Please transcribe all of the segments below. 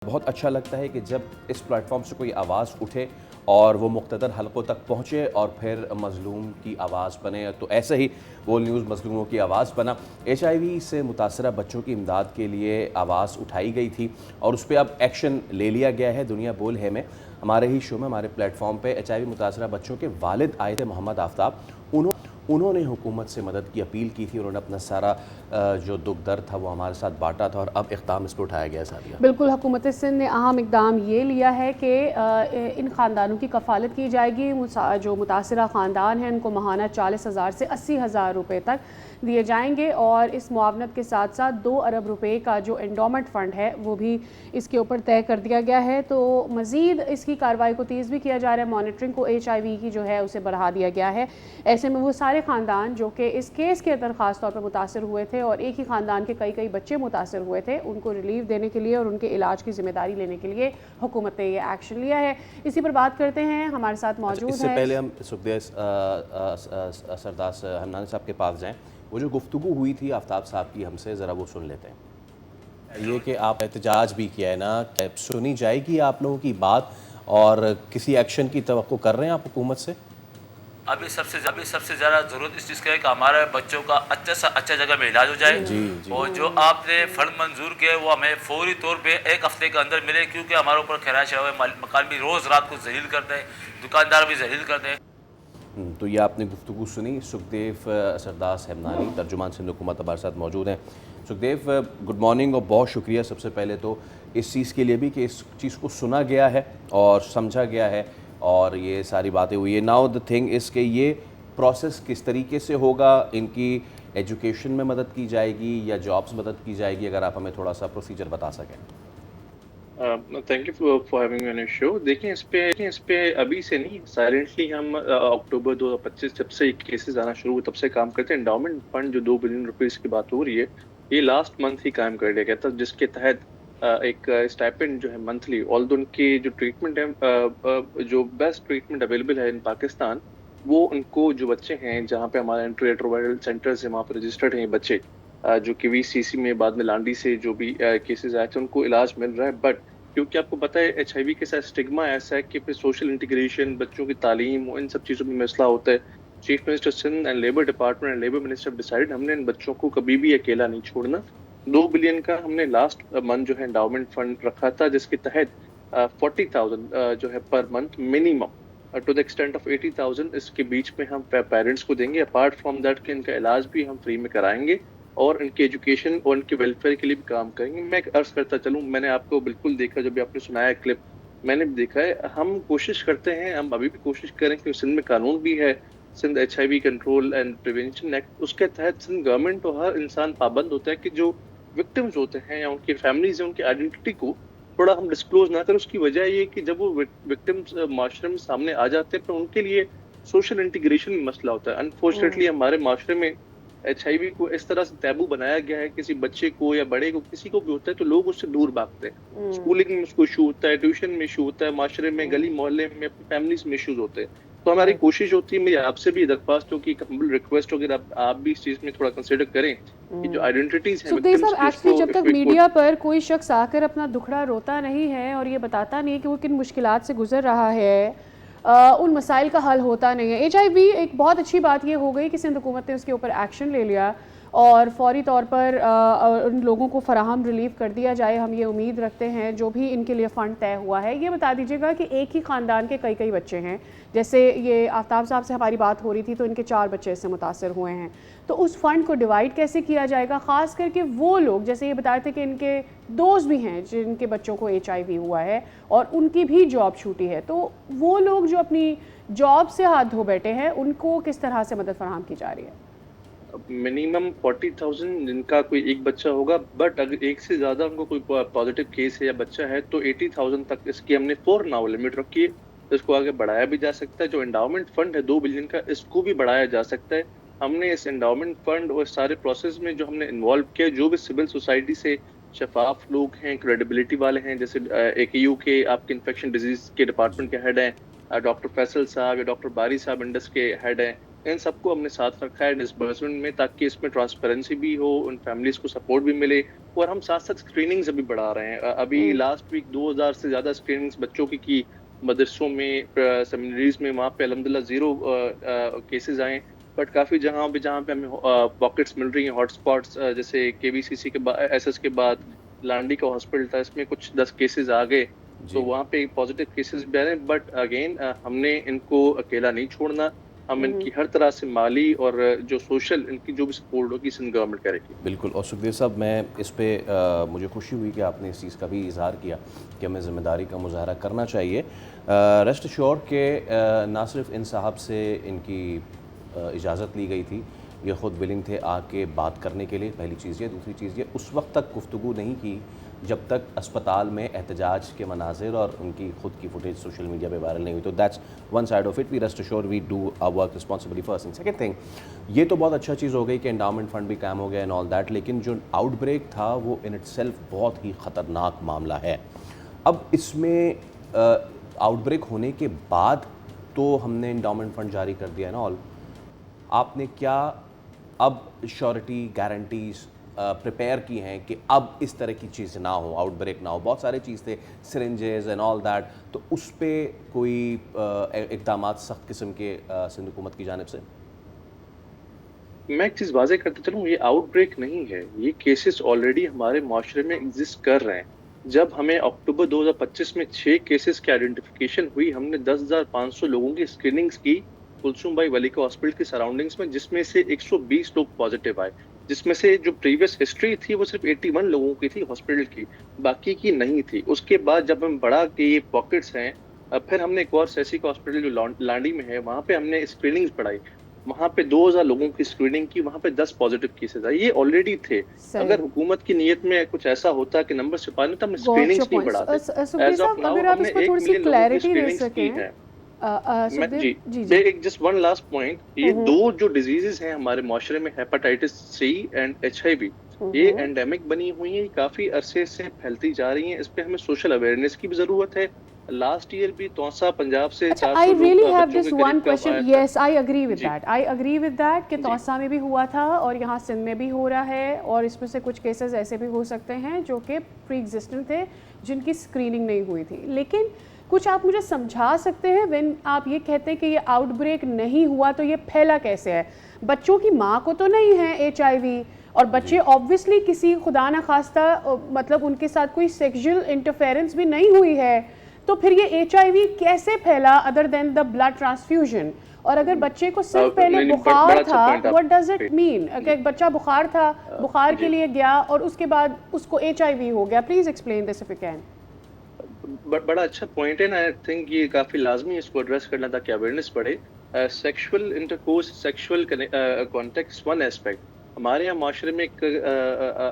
बहुत अच्छा लगता है कि जब इस प्लेटफॉर्म से कोई आवाज़ उठे और वो मुख्तदर हलकों तक पहुँचे और फिर मज़लूम की आवाज़ बने। तो ऐसे ही वर्ल्ड न्यूज़ मज़लूमों की आवाज़ बना। HIV से मुतासरा बच्चों की इमदाद के लिए आवाज़ उठाई गई थी और उस पर अब एक्शन ले लिया गया है। दुनिया बोल है में हमारे ही शो में, हमारे प्लेटफॉर्म पर HIV मुतासरा बच्चों के वालिद आए थे मोहम्मद आफ्ताब। उन्होंने हुकूमत से मदद की अपील की थी। उन्होंने अपना सारा जो दुख दर्द था वो हमारे साथ बांटा था और अब इक़दाम इस पर उठाया गया। सादिया, बिल्कुल, हुकूमत सिंध ने अहम इकदाम ये लिया है कि इन ख़ानदानों की कफ़ालत की जाएगी। जो मुतासरा ख़ानदान हैं उनको माहाना 40,000 से 80,000 रुपये तक दिए जाएंगे और इस मुआवनत के साथ साथ 2 अरब रुपए का जो एंडोमेंट फ़ंड है वो भी इसके ऊपर तय कर दिया गया है। तो मज़ीद इसकी कार्रवाई को तेज़ भी किया जा रहा है। मॉनिटरिंग को HIV की जो है उसे बढ़ा दिया गया है। ऐसे में वो सारे ख़ानदान जो कि इस केस के अंदर ख़ास तौर पर मुतासर हुए थे और एक ही ख़ानदान के कई बच्चे मुतासर हुए थे, उनको रिलीफ देने के लिए और उनके इलाज की जिम्मेदारी लेने के लिए हुकूमत ने ये एक्शन लिया है। इसी पर बात करते हैं, हमारे साथ मौजूद इससे है। पहले हम सुखदेव सरदार हमनानी साहब के पास जाएं। वो जो गुफ्तगू हुई थी आफ्ताब साहब की हमसे, ज़रा वो सुन लेते हैं। ये कि आप एहतजाज भी किया है ना, सुनी जाएगी आप लोगों की बात और किसी एक्शन की तवक्को कर रहे हैं आप हुकूमत से? अभी सबसे ज़्यादा ज़रूरत इस चीज़ का है कि हमारे बच्चों का अच्छा सा अच्छा जगह में इलाज हो जाए। जी, जी। और जो आपने फंड मंजूर किया वो हमें फौरी तौर पे 1 हफ्ते के अंदर मिले, क्योंकि हमारे ऊपर खैराश हुए मकान भी रोज़ रात को जलील करते हैं, दुकानदार भी जलील करते हैं। तो ये आपने गुफ्तगू सुनी। सुखदेव सरदार हमनानी तर्जुमान सिंध हुकूमत हमारे साथ मौजूद हैं। सुखदेव, गुड मॉर्निंग और बहुत शुक्रिया सबसे पहले तो इस चीज़ के लिए भी कि इस चीज़ को सुना गया है और समझा गया है और ये सारी बातें हुई है। नाउ द थिंग इज़ के ये प्रोसेस किस तरीके से होगा? इनकी एजुकेशन में मदद की जाएगी या जॉब्स मदद की जाएगी? अगर आप हमें थोड़ा सा प्रोसीजर बता सकें। Thank you for having me on your show. देखिए इस पे अभी से नहीं, साइलेंटली हम अक्टूबर 2025 जब से केसेस आना शुरू हुए तब से काम करते हैं। एंडाउमेंट फंड जो 2 बिलियन रुपीस की बात हो रही है, ये लास्ट मंथ ही कायम कर दिया गया था, जिसके तहत एक स्टाइपेंड जो है मंथली, ऑल दो उनकी जो ट्रीटमेंट है, जो बेस्ट ट्रीटमेंट अवेलेबल है इन पाकिस्तान, वो उनको जो बच्चे हैं जहाँ पे हमारे एंट्री रेट्रोवायरल सेंटर्स है वहाँ पर रजिस्टर्ड हैं बच्चे, जो कि VCC में बाद में लांडी से जो भी केसेस आए थे उनको इलाज मिल रहा है। बट क्योंकि आपको पता है HIV के साथ स्टिग्मा ऐसा है कि फिर सोशल इंटीग्रेशन, बच्चों की तालीम, इन सब चीज़ों में मसला होता है। Chief minister Sindh and labour department and labour minister decide हमने इन बच्चों को कभी भी अकेला नहीं छोड़ना। 2 बिलियन का हमने लास्ट मंथ जो है एंडाउमेंट फंड रखा था, जिसके तहत 40,000 जो है पर month minimum to the extent of 80,000 इसके बीच में हम पेरेंट्स को देंगे। अपार्ट फ्रॉम दैट कि इनका इलाज भी हम फ्री में कराएंगे और इनकी एजुकेशन और इनके वेलफेयर के लिए भी काम करेंगे। मैं अर्ज करता चलूँ, मैंने आपको बिल्कुल देखा, जब भी आपने सुनाया क्लिप, मैंने भी देखा है। हम कोशिश करते हैं, हम अभी भी कोशिश करें कि सिंध में कानून भी है, Sindh HIV control and prevention act, उसके तहत सिंध गवर्नमेंट और हर इंसान पाबंद होता है कि जो विक्टिम्स होते हैं या उनकी फैमिलीज हैं, उनकी आइडेंटिटी को थोड़ा हम डिस्क्लोज ना करें। उसकी वजह ये कि जब वो विक्टिम्स माशरे में सामने आ जाते हैं तो उनके लिए सोशल इंटीग्रेशन में मसला होता है। अनफॉर्चुनेटली हमारे माशरे में HIV को इस तरह से टैबू बनाया गया है, किसी बच्चे को या बड़े को, किसी को भी होता है तो लोग उससे दूर भागते हैं। स्कूलिंग में उसको इशू होता है, ट्यूशन में इशू होता है, माशरे में, गली मोहल्ले में, अपनी फैमिलीज में इशूज होते हैं। तो हमारी कोशिश होती है, मेरी आपसे भी दरख्वास्त हो कि हम्बल रिक्वेस्ट हो कि आप भी इस चीज में थोड़ा कंसिडर करें कि जो आइडेंटिटीज हैं सुखदेव विक्टिम्स साहब, की, एक्चुअली जब तक मीडिया उसको पर कोई शख्स आकर अपना दुखड़ा रोता नहीं है और ये बताता नहीं है कि वो किन मुश्किलात से गुजर रहा है, उन मसाइल का हल होता नहीं है। HIV एक बहुत अच्छी बात ये हो गई कि सिंध हुकूमत ने उसके ऊपर एक्शन ले लिया और फौरी तौर पर उन लोगों को फराहम रिलीफ कर दिया जाए। हम ये उम्मीद रखते हैं जो भी इनके लिए फ़ंड तय हुआ है। ये बता दीजिएगा कि एक ही ख़ानदान के कई बच्चे हैं, जैसे ये आफ्ताब साहब से हमारी बात हो रही थी तो इनके 4 बच्चे इससे मुतासर हुए हैं, तो उस फ़ंड को डिवाइड कैसे किया जाएगा? ख़ास करके वो लोग, जैसे ये बता रहे थे कि इनके दोस्त भी हैं जिनके बच्चों को HIV हुआ है और उनकी भी जॉब छूटी है, तो वो लोग जो अपनी जॉब से हाथ धो बैठे हैं उनको किस तरह से मदद फराहम की जा रही है? मिनिमम 40,000 जिनका कोई एक बच्चा होगा, बट अगर एक से ज्यादा उनको कोई पॉजिटिव केस है या बच्चा है तो 80,000 तक इसकी हमने फॉर नाउ लिमिट रखी है। इसको आगे बढ़ाया भी जा सकता है। जो एंडाउमेंट फंड है 2 बिलियन का, इसको भी बढ़ाया जा सकता है। हमने इस एंडाउमेंट फंड और सारे प्रोसेस में जो हमने इन्वॉल्व किया, जो भी सिविल सोसाइटी से शफाफ लोग हैं, क्रेडिबिलिटी वाले हैं, जैसे AKU के आपके इन्फेक्शन डिजीज के डिपार्टमेंट के हेड हैं डॉक्टर फैसल साहब या डॉक्टर बारी साहब इंडस के हेड हैं, इन सबको हमने साथ रखा है डिसबर्समेंट में, ताकि इसमें ट्रांसपेरेंसी भी हो, उन फैमिलीज को सपोर्ट भी मिले। और हम साथ साथ स्क्रीनिंग्स अभी बढ़ा रहे हैं। अभी लास्ट वीक 2000 से ज़्यादा स्क्रीनिंग्स बच्चों की मदरसों में, सेमिनरीज में, वहाँ पे अलहमदिल्ला 0 केसेस आए। बट काफ़ी जगहों पे जहाँ पे हमें पॉकेट्स मिल रही हैं, हॉटस्पॉट्स, जैसे केवीसीसी के बाद, एसएस के बाद लांडी का हॉस्पिटल था, इसमें कुछ 10 केसेस आ गए। तो वहाँ पे पॉजिटिव केसेस भी आ रहे हैं। बट अगेन हमने इनको अकेला नहीं छोड़ना। हम इनकी हर तरह से माली और जो सोशल इनकी जो भी सपोर्ट होगी सिंध गवर्नमेंट करेगी। बिल्कुल। और सुखदेव साहब, मैं इस पे मुझे खुशी हुई कि आपने इस चीज़ का भी इजहार किया कि हमें ज़िम्मेदारी का मुजाहरा करना चाहिए। रेस्ट श्योर के ना सिर्फ इन साहब से इनकी इजाज़त ली गई थी, ये ख़ुद विलिंग थे आके बात करने के लिए, पहली चीज़ ये। दूसरी चीज़ ये, उस वक्त तक गुफ्तगू नहीं की जब तक अस्पताल में एहतजाज के मनाजिर और उनकी खुद की फुटेज सोशल मीडिया पे वायरल नहीं हुई। तो that's one side of it. We rest assured we do our work responsibly first. And second thing, ये तो बहुत अच्छा चीज़ हो गई कि एंडाउमेंट फंड भी कायम हो गया एंड ऑल दैट, लेकिन जो आउटब्रेक था वो इन इटसेल्फ बहुत ही ख़तरनाक मामला है। अब इसमें आउटब्रेक होने के बाद तो हमने एंडाउमेंट फंड जारी कर दिया है ना ऑल, आपने क्या अब श्योरिटी गारंटीज़ प्रिपेयर की हैं कि अब इस तरह की चीज़ ना हो, आउटब्रेक ना हो? बहुत सारे चीज़ थे, सिरिंजेस एंड ऑल दैट, तो उस पर कोई इक़दामात सख्त किस्म के सिंध हुकूमत की जानिब से? मैं एक चीज़ वाज़ेह करते चलूँ, ये आउटब्रेक नहीं है, ये केसेस ऑलरेडी हमारे माशरे में एग्जिस्ट कर रहे हैं। जब हमें अक्टूबर 2025 में 6 केसेस की आइडेंटिफिकेशन हुई, हमने 10,500 लोगों की स्क्रीनिंग्स की कुलसुम भाई वलीका हॉस्पिटल की सराउंडिंग्स में, जिसमें से 120 लोग पॉजिटिव आए। जिसमें से जो प्रीवियस हिस्ट्री थी वो सिर्फ 81 लोगों की थी हॉस्पिटल की, बाकी की नहीं थी। उसके बाद जब हम बढ़ा के ये पॉकेट्स हैं, फिर हमने एक और सैसी का हॉस्पिटल जो लांडी में है, वहाँ पे हमने स्क्रीनिंग्स बढ़ाई। वहाँ पे 2000 लोगों की स्क्रीनिंग की, वहाँ पे 10 पॉजिटिव केसेस आए। ये ऑलरेडी थे। अगर हुकूमत की नीयत में कुछ ऐसा होता कि नंबर छिपाने, तो हम स्क्रीनिंग्स नहीं बढ़ाते। एज ऑफ नाउ हमने 1 मिलियन लोगों की स्क्रीनिंग्स की है। जस्ट वन लास्ट पॉइंट, ये दो जो डिजीजेस हैं हमारे माशरे में, हेपेटाइटिस सी एंड HIV, ये एंडेमिक बनी हुई है, काफी अरसे से फैलती जा रही हैं। इस पे हमें सोशल अवेयरनेस की भी जरूरत है। लास्ट ईयर भी तौसा पंजाब से 400 I really have this one question. Yes, I agree with that. I agree with that कि तौसा में भी हुआ था और यहाँ सिंध में भी हो रहा है, और इसमें से कुछ केसेस ऐसे भी हो सकते हैं जो कि प्री एग्जिस्टेंट थे, जिनकी स्क्रीनिंग नहीं हुई थी। लेकिन कुछ आप मुझे समझा सकते हैं, व्हेन आप ये कहते हैं कि ये आउटब्रेक नहीं हुआ तो ये फैला कैसे है? बच्चों की माँ को तो नहीं है HIV, और बच्चे ऑब्वियसली किसी खुदा न खास्ता मतलब उनके साथ कोई सेक्सुअल इंटरफेरेंस भी नहीं हुई है, तो फिर ये HIV कैसे फैला other than the blood transfusion? और अगर बच्चे को सिर्फ पहले बुखार था, व्हाट डज इट मीन? अगर एक बच्चा बुखार था, बुखार के लिए गया और उसके बाद उसको HIV हो गया, please explain this if you can. बड़ा अच्छा पॉइंट है ना। आई थिंक ये काफी लाजमी है इसको एड्रेस करना ताकि अवेयरनेस बढ़े। Sexual intercourse, sexual contact one aspect. हमारे यहाँ माशरे में एक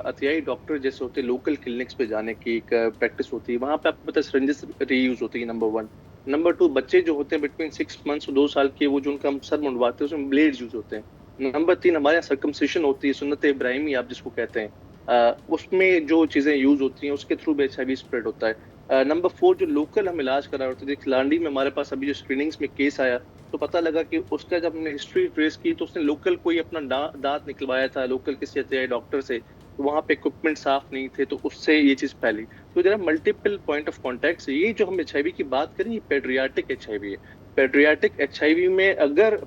अतियाई डॉक्टर जैसे होते हैं, लोकल क्लिनिक्स पे जाने की एक प्रैक्टिस होती है। वहाँ पे आपको पता है सिरिंजेस रीयूज होती है, नंबर 1। नंबर 2, बच्चे जो होते हैं बिटवीन 6 मंथ्स और 2 साल के, वो जो उनका हम सर मुंडवाते हैं उसमें ब्लेड्स यूज होते हैं। नंबर 3, हमारे यहाँ सर्कमसिशन होती है, सुन्नत इब्राहिमी आप जिसको कहते हैं, उसमें जो चीज़ें यूज होती हैं उसके थ्रू भी HIV स्प्रेड होता है। नंबर 4, जो लोकल हम इलाज करा होते थे, लांडी में हमारे पास अभी जो स्क्रीनिंग्स में केस आया तो पता लगा कि उसका जब हमने हिस्ट्री ट्रेस की तो उसने लोकल कोई अपना दांत निकलवाया था लोकल किसी अतियाई डॉक्टर से, तो वहाँ पे इक्विपमेंट साफ नहीं थे, तो उससे ये चीज़ फैली। तो जरा मल्टीपल पॉइंट ऑफ कॉन्टैक्ट। ये जो हम HIV की बात करें, ये पेड्रियाटिक HIV है। पेड्रियाटिक HIV में अगर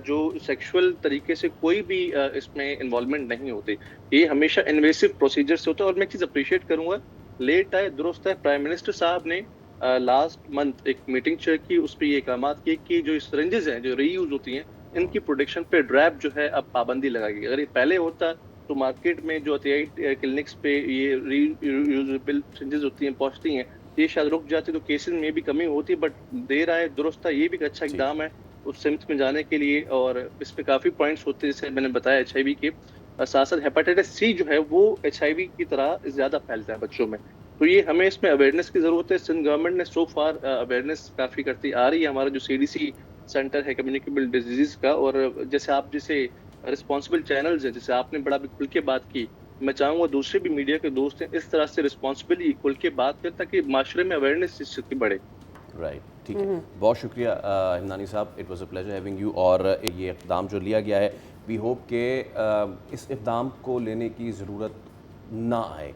जो सेक्सुअल तरीके से कोई भी इसमें इन्वॉल्वमेंट नहीं होती, ये हमेशा इन्वेसिव प्रोसीजर से होता है। और मैं एक चीज़ अप्रिशिएट करूंगा, लेट आए दुरुस्त है, प्राइम मिनिस्टर साहब ने लास्ट मंथ एक मीटिंग चेयर की, उस पर ये इक़दामात किए कि जो सिरिंजेस हैं जो रीयूज होती हैं, इनकी प्रोडक्शन पे ड्रैब जो है अब पाबंदी लगाएगी। अगर ये पहले होता तो मार्केट में जो अतियाई क्लिनिक्स पे ये रीयूजेबल सिरिंजेस होती हैं पहुंचती हैं, ये शायद रुक जाती तो केसेस में भी कमी होती। बट देर आए दुरुस्त है, ये भी एक अच्छा इकदाम है उस सिम्त में जाने के लिए। और इस पे काफ़ी पॉइंट्स होते हैं, जैसे मैंने बताया HIV के साथ साथ हेपेटाइटिस C जो है वो HIV की तरह ज़्यादा फैलता है बच्चों में। तो ये हमें इसमें अवेयरनेस की ज़रूरत है। सिंध गवर्नमेंट ने सो फार अवेयरनेस काफ़ी करती आ रही है। हमारा जो CDC सेंटर है कम्युनिकेबल डिजीज़ का, और जैसे आप जैसे रिस्पॉन्सिबल चैनल्स हैं, जैसे आपने बड़ा भी खुल के बात की, मैं चाहूँगा दूसरे भी मीडिया के दोस्त हैं इस तरह से रिस्पॉन्सिबली खुल के बात करें ताकि माशरे में अवेयरनेस इस चीज़ की बढ़े। राइट, ठीक है, बहुत शुक्रिया हिमनानी साहब, it was a pleasure having you. और ये इक़दाम जो लिया गया है, वी होप के इस इक़दाम को लेने की ज़रूरत ना आए।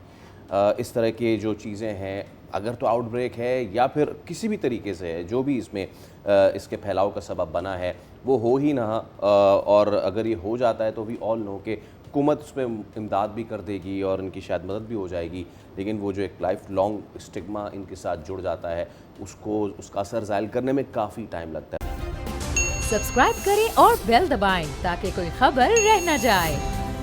इस तरह के जो चीज़ें हैं, अगर तो आउटब्रेक है या फिर किसी भी तरीके से है, जो भी इसमें इसके फैलाव का सबब बना है, वो हो ही ना। और अगर ये हो जाता है तो वी ऑल नो कि हुकूमत उसमें इमदाद भी कर देगी और इनकी शायद मदद भी हो जाएगी, लेकिन वो जो एक लाइफ लॉन्ग स्टिग्मा इनके साथ जुड़ जाता है, उसका असर ज़ाहिल करने में काफ़ी टाइम लगता है। सब्सक्राइब करें और बेल दबाएं ताकि कोई खबर रह न जाए।